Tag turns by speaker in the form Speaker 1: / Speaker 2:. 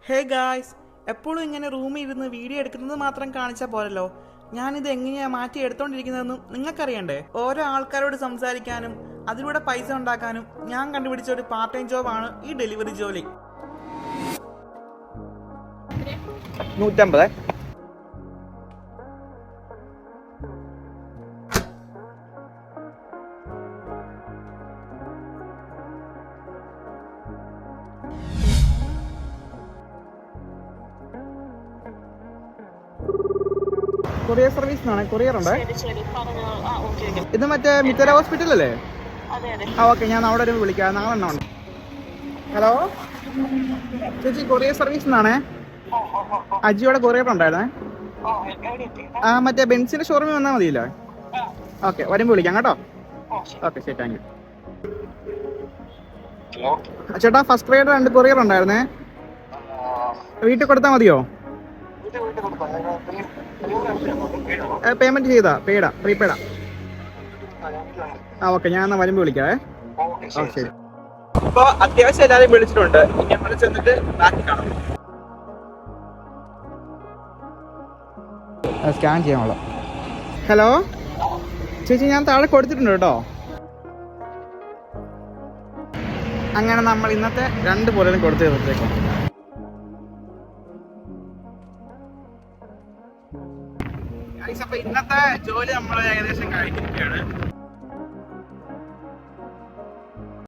Speaker 1: Hey guys, എപ്പോഴും ഇങ്ങനെ റൂമിൽ ഇരുന്ന് വീഡിയോ എടുക്കുന്നത് മാത്രം കാണിച്ചാൽ പോരല്ലോ. ഞാനിത് എങ്ങനെയാ മാറ്റി എടുത്തോണ്ടിരിക്കുന്നതെന്നും നിങ്ങൾക്കറിയണ്ടേ. ഓരോ ആൾക്കാരോട് സംസാരിക്കാനും അതിലൂടെ പൈസ ഉണ്ടാക്കാനും ഞാൻ കണ്ടുപിടിച്ച ഒരു പാർട്ട് ടൈം ജോബാണ് ഈ ഡെലിവറി ജോലി. 150. കൊറിയർ സർവീസിനാണ്. കൊറിയർ ഉണ്ട്. ഇത് മറ്റേ മിത്തല ഹോസ്പിറ്റൽ അല്ലേ? ഓക്കെ, ഞാൻ അവിടെ ഒരു വിളിക്കാം. നാളെ ഉണ്ട്. ഹലോ ചേച്ചി, കൊറിയർ സർവീസിനാണേ. അജിയോടെ കൊറിയർ ഉണ്ടായിരുന്നേ. മറ്റേ ബെൻസിന്റെ ഷോറൂമിൽ വന്നാൽ മതിയില്ലേ? ഓക്കെ, വരുമ്പോൾ വിളിക്കാം കേട്ടോ. ഓക്കെ, ശരി, താങ്ക് യു. ചേട്ടാ, ഫസ്റ്റ് റൈഡ് 2 കൊറിയർ ഉണ്ടായിരുന്നേ. വീട്ടിൽ കൊടുത്താൽ മതിയോ? പേയ്മെന്റ് ചെയ്താ? പ്രീപെയ്ഡാ? ഓക്കെ, ഞാൻ എന്നാ വരുമ്പോൾ വിളിക്കാവേ. ശരി. ഇപ്പൊ അത്യാവശ്യം എല്ലാവരും വിളിച്ചിട്ടുണ്ട്. ഇനി ചെന്നിട്ട് ബാക്കി കാണാം. സ്കാൻ ചെയ്യാനുള്ള. ഹലോ ചേച്ചി, ഞാൻ താഴെ കൊടുത്തിട്ടുണ്ട് കേട്ടോ. അങ്ങനെ നമ്മൾ ഇന്നത്തെ 2 പോലെ കൊടുത്തു തീർത്തേക്കും. അപ്പൊ ഇന്നത്തെ ജോലി നമ്മൾ ഏകദേശം കഴിഞ്ഞിരിക്കുകയാണ്.